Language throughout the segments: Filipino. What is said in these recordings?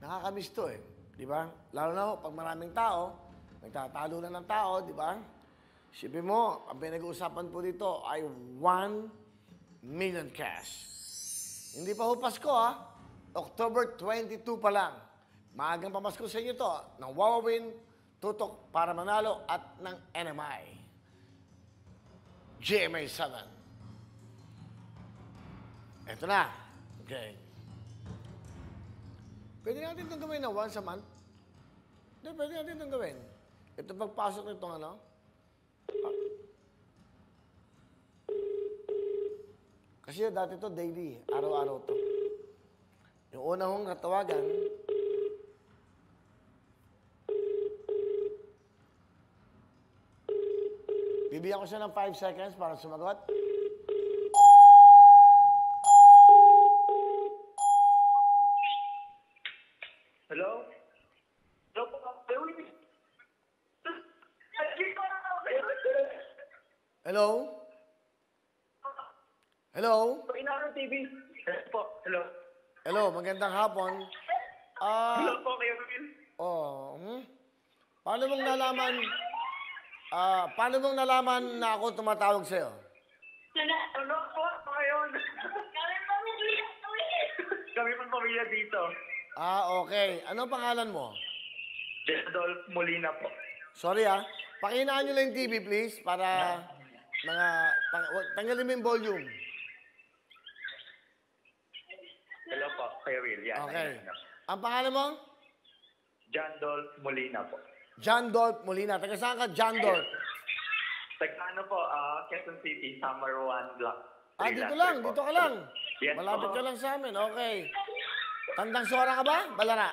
Nakakamiss to eh. Di ba? Lalo na pag maraming tao, nagtatalo na ng tao, di ba? Sipin mo, ang pinag-uusapan po dito ay 1 million cash. Hindi pa ho Pasko ha. October 22 pa lang. Maagang pamasko sa inyo to ng Wawawin, Tutok para Manalo at ng NMI. GMA 7. Ito na. Okay. Pwede natin itong gawin na once a month? Hindi, pwede natin itong gawin. Ito pagpasok nitong ano? Kasi dati to daily, araw-araw to. Yung una kong natawagan, bibigyan ko siya ng 5 seconds para sumagot. Hello? Hello po, Hello? Hello? Inaano TV? Hello po, hello. Hello, magandang hapon. Hello po, kayo Will. Paano mong nalaman na ako tumatawag sa'yo? Ano po, ngayon? Kami pang pamilya dito. Okay. Ano pangalan mo? Jedolf Molina po. Sorry pakinaan nyo lang yung TV please para tanggalin mo yung volume. Hello po, kayo Will. Yan. Okay. Ayan. Ang pangalan mo? John Dolph Molina po. John Dolph Molina. Taga saan ka, John Dolph? Ano po, Quezon City, Summer 1 Block. Dito lang. Dito ka lang. Yes, Malapit po. ka lang sa amin. Okay. Tandang Sora ka ba? Balara?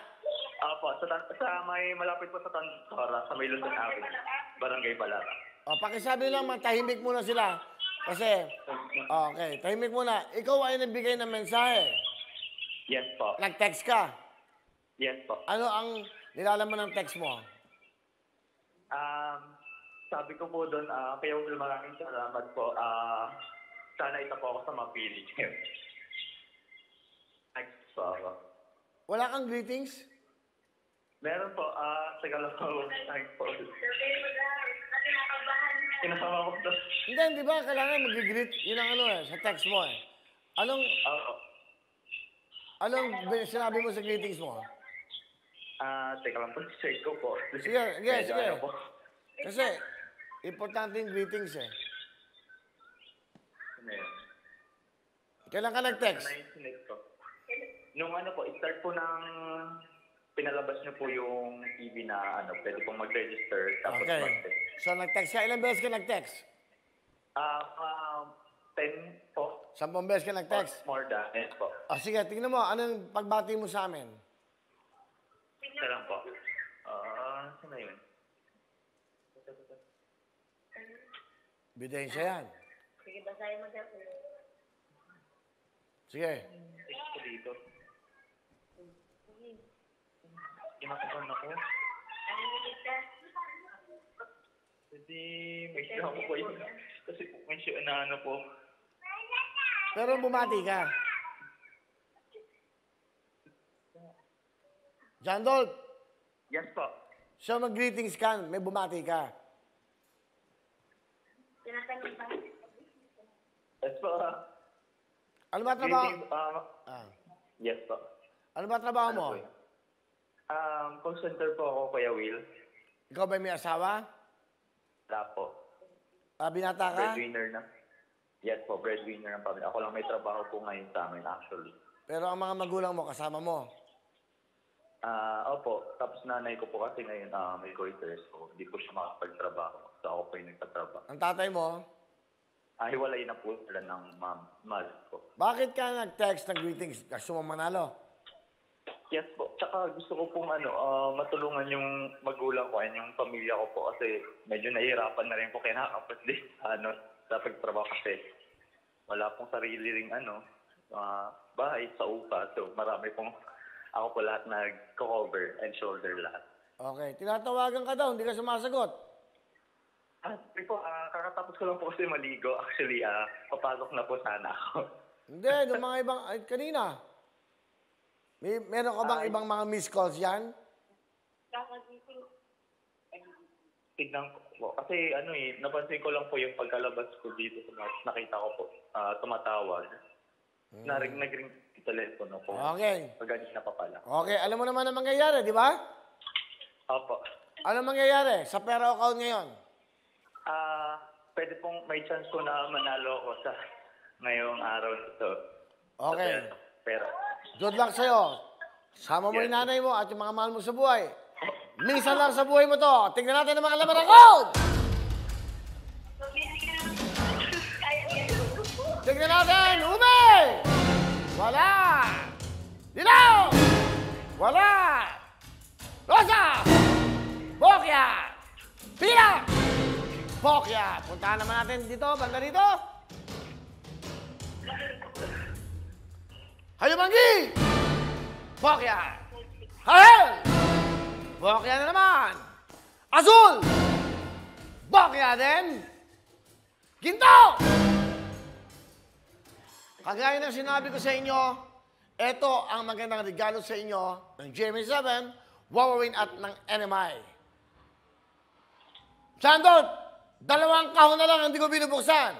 Opo, sa may malapit po sa Tantora, sa may Luzon Avenue, Barangay Balara. Pakisabi lang, tahimik muna sila. Kasi, okay, tahimik muna. Ikaw ay nagbigay ng mensahe. Yes po. Nag-text ka. Yes po. Ano ang nilalaman ng text mo? Sabi ko po doon, kaya Will, maraming salamat po. Sana ito po ako sa mapili. Thanks po ako. Wala kang greetings? Meron po, sige lang po. Thanks po. Kinasama ko po. Hindi ba? Kailangan mag-greet. Yun ang sa text mo Anong sinabi mo sa greetings mo? Teka lang po, check ko po. Sige. Ano po? Kasi, importante yung greetings Ano yun? Kailan ka nag-text? Ano yung sinig ko? Nung start po ng pinalabas niyo po yung TV na pwede pong mag-register. Tapos Okay. mag-text. So, nag-text ka. Ilang beses ka nag-text? 10 po. 10 beses ka nag-text? More than 10 po. Sige, tingnan mo. Anong pagbati mo sa amin? Ito lang po. Saan na yun? Bidensya yan. Sige, basahin mo dyan. Sige. Text ko dito. Kinakabahan ako. Kasi may siya ako po yun. Kasi may siya na po. Pero bumati ka. John Dolph, Yes po. so mag-greetings ka, may bumati ka. Tinatanong pa. Yes po. Ano ba trabaho? Yes po. Ano ba trabaho mo? Po yun? Call center po ako, Kuya Will. Ikaw ba may asawa? Wala po. Binata ka? Breadwinner na. Yes po, breadwinner ng pamilya. Ako lang may trabaho po ngayon sa amin actually. Pero ang mga magulang mo, kasama mo. Opo. Tapos nanay ko po kasi ngayon may goiter, so hindi po siya makapagtrabaho. So ako po yung nagtatrabaho. Ang tatay mo, Hiwalay na po sila ng mother ko. bakit ka nag-text ng greetings? Gusto mo manalo? Yes po. Tsaka gusto ko pong matulungan yung magulang ko and yung pamilya ko po kasi medyo nahihirapan na rin po kinakapos din sa pagtrabaho kasi wala pong sarili ring bahay sa upa. So marami pong ako po lahat nag-cover and shoulder lahat. Okay. Tinatawagan ka daw, hindi ka sumasagot. Kakatapos ko lang po kasi maligo. Actually, papasok na po sana ako. Hindi, yung mga ibang, kanina. Meron ka bang ibang mga missed calls yan? Kakagising. Tignan ko po. Kasi napansin ko lang po yung pagkalabas ko dito sa nakita ko po, tumatawag. Nag-ring yung telepono ko. Okay. Pagganit na pa pala. Okay, alam mo naman ang mangyayari, di ba? Opo. Ano mangyayari sa pera account ngayon? Pwede pong may chance ko na manalo ako sa ngayong araw nito. Okay. Pero, Good luck sa'yo. Sama mo yung nanay mo at yung mga mahal mo sa buhay. Minsan lang sa buhay mo to. Tingnan natin ang mga laman ng code! Tingnan natin! Ube! Wala! Dilaw! Wala! Rosa! Bokya! Pila! Bokya! Puntahan naman natin dito, banda dito. Hayumanggi! Bokya! Hahel! Bokya na naman! Azul! Bokya din! Ginto! Kagaya ng sinabi ko sa inyo, ito ang magandang regalo sa inyo ng GMA7, Wawawin at ng NMI. Sandot, 2 kahon na lang hindi ko binubuksan.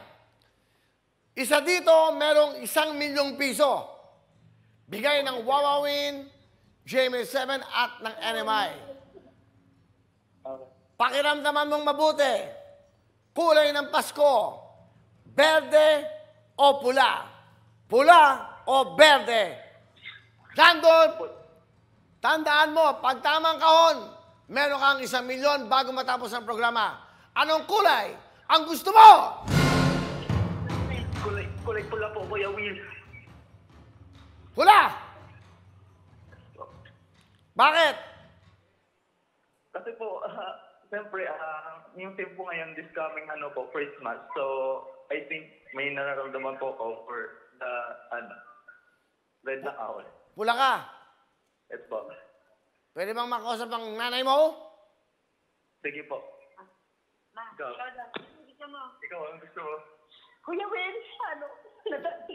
Isa dito, merong 1,000,000 piso. Bigay ng Wawawin, GMA7 at ng NMI. Pakiramdaman mong mabuti. Kulay ng Pasko. Berde o pula. Pula o berde. Sandot, tandaan mo, pag tamang kahon, meron kang 1,000,000 bago matapos ang programa. Anong kulay ang gusto mo? kulay pula po, Kuya Will. Pula! Bakit? Kasi po, siyempre, yung team po ngayon, this coming Christmas. So, I think may nararamdaman po ako for the, red na owl. Pula ka. Yes po. Pwede bang makausap ang nanay mo? Sige po. Ma, Ikaw. ikaw daw. Gusto mo. Ikaw, ang gusto mo? Kuya Will,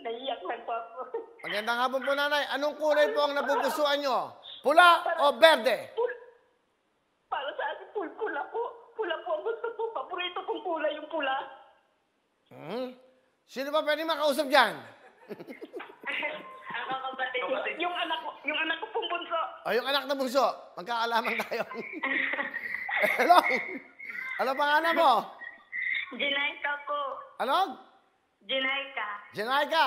naiyak lang po ako. Magandang hapon po, nanay. Anong kulay po ang napupusuan nyo? Pula o berde? Para sa akin, pula po. Pula po ang gusto ko. Paborito kong kulay yung pula. Sino ba pwede makausap dyan? Ako kapatid. Yung anak ko pong bunso. O, yung anak na bunso. Magkaalaman tayo. Hello? Ano pangalan mo? Jinaika po. Ano? Jinaika. Janaika.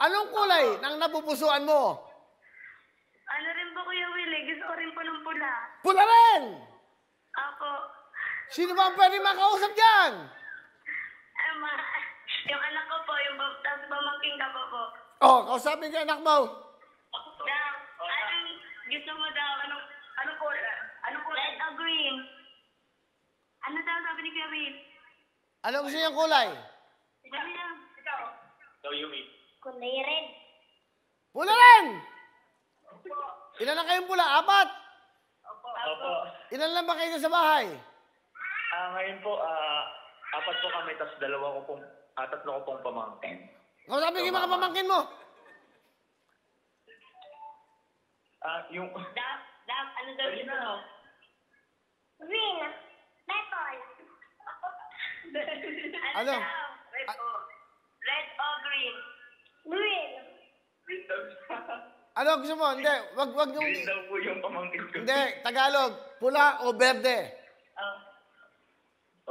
Anong kulay ng napupusuan mo? Ano rin po Kuya Will, gusto ko rin po ng pula. Pula rin! Ako, Sino ba ang pwede makausap dyan? yung anak ko po, tapos pamangking ka po. Oh, kausapin ka anak mo. Daw, anong gusto mo daw? Anong kulay? Anong kulay? Red or green? Ano daw sabi ni Kuya Will? Ano gusto niyang kulay? Sabi daw. Ikaw. Ikaw, Yumi. Kulay red. Pula rin! Ilan lang kayong pula? 4? Opo. Ilan lang ba kayo sa bahay? Ngayon po, 4 po kami, tapos 3 ko pong pamangkin. Kausapin yung mga pamangkin mo. Yung... Daw, ano daw gusto mo? Green. Purple. Ano? Red or green? Green. Green daw. Ano gusto mo? Hindi, wag yung... Green daw po yung pamangkin ko. Hindi, Tagalog. Pula o berde?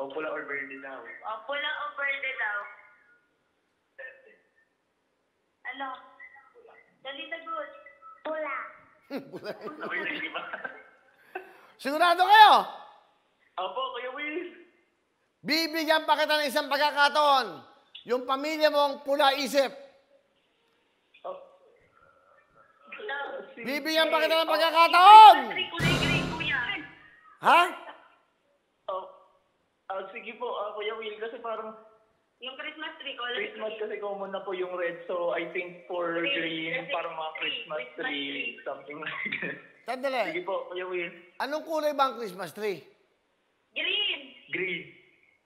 Pula or verde daw. Pula o verde daw? Ano? Dali sagot. Pula. Okay na, di ba? Sigurado kayo? Opo, Kuya Will. Bibigyan pa kita ng isang pagkakataon. Yung pamilya mong pula isip. Bibigyan pa kita ng pagkakataon. Kulay green po yan. Ha? Sige po, Kuya Will, kasi parang Yung Christmas tree, kulay Christmas kasi common na po yung red. So, I think for green, parang mga Christmas tree, something like that. Sandali. Sige po, Kuya Will. Anong kulay ba ang Christmas tree? Green. Green.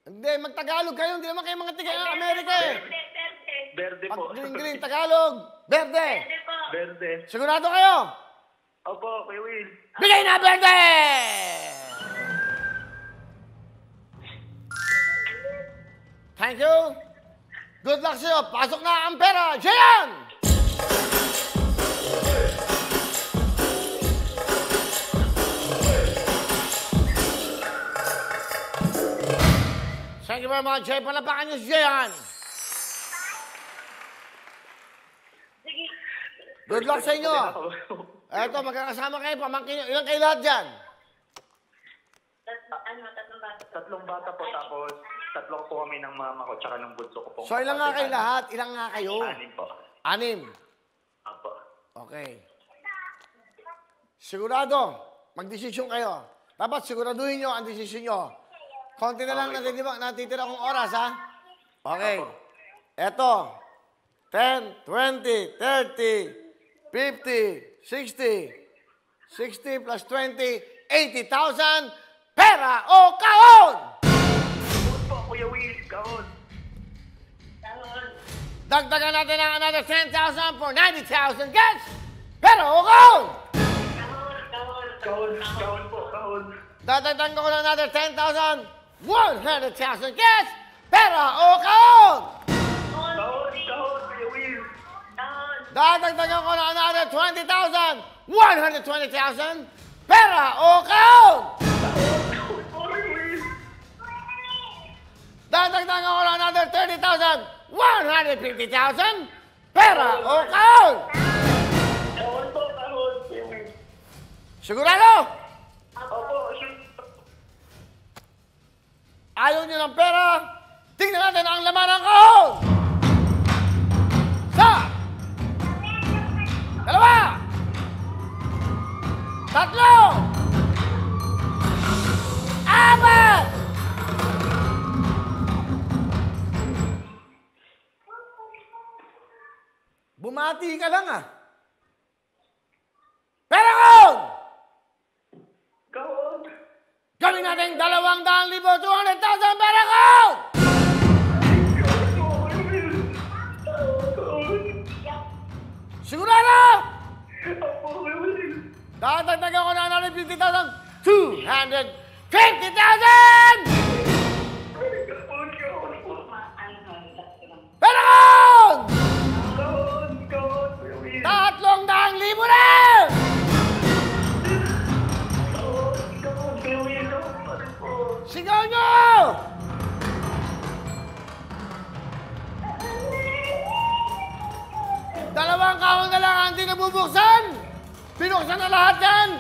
Hindi, magtagalog kayo. Hindi naman kayo mga tiga ng Amerika eh. Verde Pag po. green, Tagalog. Berde. Verde po. Verde. Sigurado kayo? Opo, Kuya Will. Bigay na, Berde! Thank you. Good luck sa'yo. Pasok na ang pera. Jayan! Thank you very much, Jay. Palapakan niyo si Jayan. Sige. Good luck sa inyo. Eto, magkakasama kayo. Pamangkin niyo. Ilan kayo lahat dyan? Tatlong bata. Tatlong bata po, tapos tatlong po kami ng mama ko, tsaka ng bunso ko po. So, ilan nga kayo lahat? Ilan nga kayo? 6 po. 6. Opo. Okay. Sigurado, magdesisyon kayo. Dapat siguraduhin nyo ang desisyon nyo. Konti na lang natitira kong oras, ha? Okay. Eto. 10, 20, 30, 50, 60. 60 plus 20, 80,000. Pera o kahon! Kahon po, Kuya Will. Kahon. Kahon. Dagdagan natin ang another 10,000 for 90,000. Guys! Pera o kahon! Kahon po, kahon. Dadagdagan ko ng another 10,000. 100,000. Guys! Pera o kahon! Kahon, Kuya Will. Dadagdagan ko ng another 20,000. 120,000. Pera o kahon! Dadagdagan ko ng another 30,000. 150,000. Pera o kahon! Kahon po, kahon, Kuya Will. Sigurado? Opo, Ayaw nyo ng pera? Tingnan natin ang laman ng kahon! Isa! Dalawa! Tatlo! Apat! Bumati ka lang, ah. Pera kahon! kahon. Gawin natin 200,000, 200,000 pera kahon! Sigurado? Dadagdagan ko na 150,000. 250,000! Pera kahon! 300,000 na! Sigaw nyo! Dalawang kahon na lang ang hindi nabubuksan. Binuksan na lahat yan.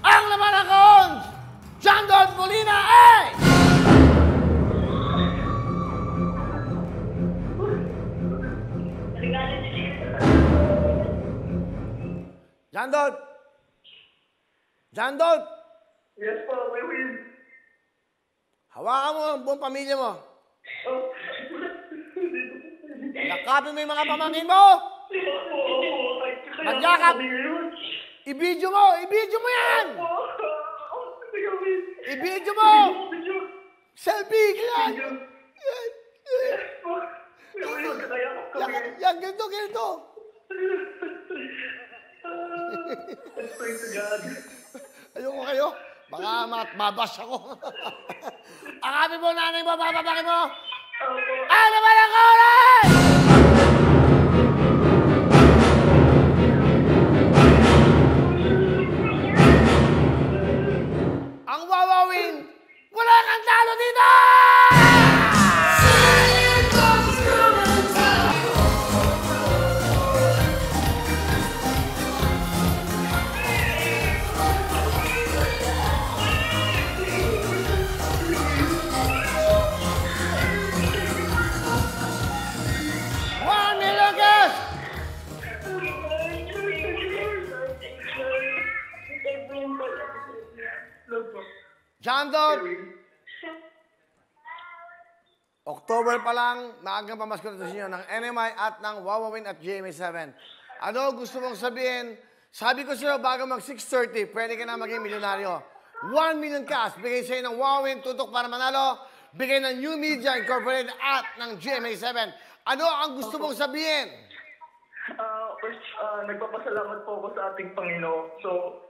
Ang laman ng kahon, John Don Molina ay... John Don! John Don! Yes po, Kuya Will. Hawakan mo ang buong pamilya mo. Nakapin mo yung mga pamangkin mo. Magyakap. I-video mo. I-video mo yan. I-video mo. Selfie. Kailan. Yan, ganito, ganito. Ayoko kayo. Baka mabash ako. Akapin mo, nanay mo, bababakin mo. Ano ba ng oras? Ang wawawin, wala kang talo dito! John Don! October pa lang, maagang pamasko na sa inyo ng NMI at ng Wawawin at GMA7. Ano gusto mong sabihin? Sabi ko sa'yo, bago mag 6:30, pwede ka na maging milyonaryo. 1 million cash, bigay sa'yo ng Wawawin, tutok para manalo, bigay ng New Media Incorporated at ng GMA7. Ano ang gusto mong sabihin? first, nagpapasalamat po ako sa ating Panginoon. So,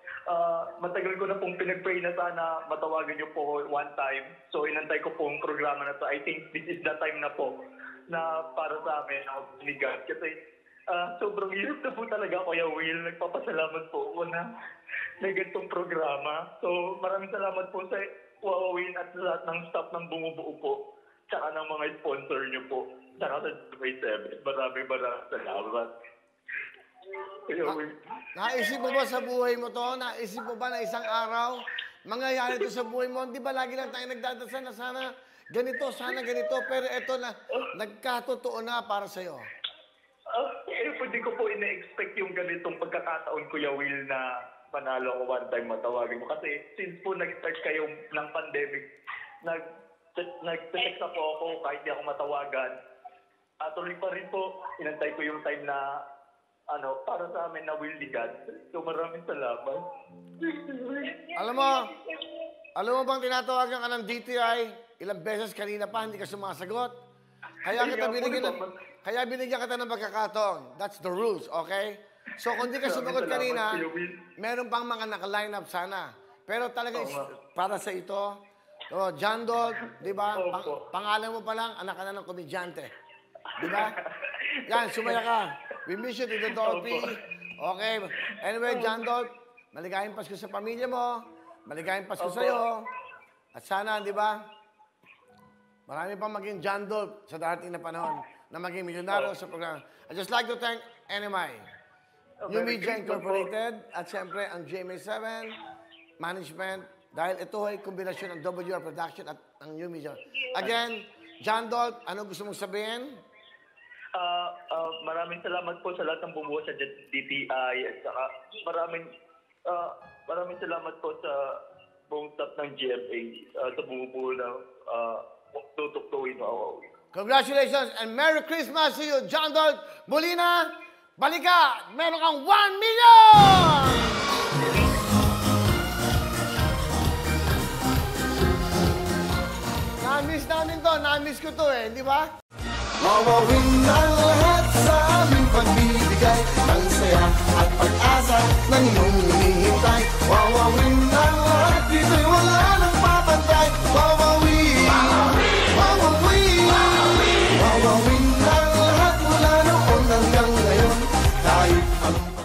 matagal ko na pong pinag-pray na sana matawagan niyo po one time. So, inantay ko pong programa na to. I think this is the time na po na para sa amin ako binigyan. Kasi sobrang hirap na po talaga, Kuya Will. Nagpapasalamat po ako na may ganitong programa. So, maraming salamat po sa Wawawin at sa lahat ng staff ng bumubuo po. Tsaka ng mga sponsor niyo po. Tsaka sa Dubai 7. Maraming salamat. Kuya Will. Naisip mo ba sa buhay mo to? Naisip mo ba na isang araw mangyayari ito sa buhay mo? Di ba lagi lang tayo nagdadasal na sana ganito, pero eto na, nagkatotoo na para sa'yo. Hindi ko po ina-expect yung ganitong pagkakataon, Kuya Will, na panalo ako one time matawagin mo. Kasi since po nag-start kayo ng pandemic, nag-text na po ako kahit di ako matawagan. Tuloy pa rin po, inantay ko yung time na para sa amin na Will Ligat. So maraming salamat. Alam mo bang tinatawagan ka ng DTI? Ilang beses kanina pa, hindi ka sumasagot. Kaya binigyan kita ng pagkakataon. That's the rules, okay? So kung di ka sumagot kanina, meron pang mga naka-line up sana. Pero talaga, para sa ito, John Dog, di ba? Pangalan mo pa lang, anak ka na ng komedyante. Di ba? Yan, sumaya ka. We miss you to the Dolphy. Okay. Anyway, John Dog, maligayang Pasko sa pamilya mo. Maligayang Pasko sa'yo. At sana, di ba? Marami pang maging John Dog sa darating na panahon na maging milyonaryo sa programa. I'd just like to thank NMI. New Media Incorporated at siyempre ang GMA7 Management dahil ito ay kombinasyon ng WR Production at ang New Media. Again, John Dol, ano gusto mong sabihin? Maraming salamat po sa lahat ng bumuo sa DTI at saka maraming salamat po sa buong staff ng GMA sa bumubuo ng tutuktuin mo. Congratulations and Merry Christmas to you, John Dol Molina! Balik ka! Meron kang 1 million! Na-miss namin to. Na-miss ko to eh. Di ba? Wawawin ang lahat sa aming pagbibigay ng saya at pag-asa ng iyong hinihintay. Wawawin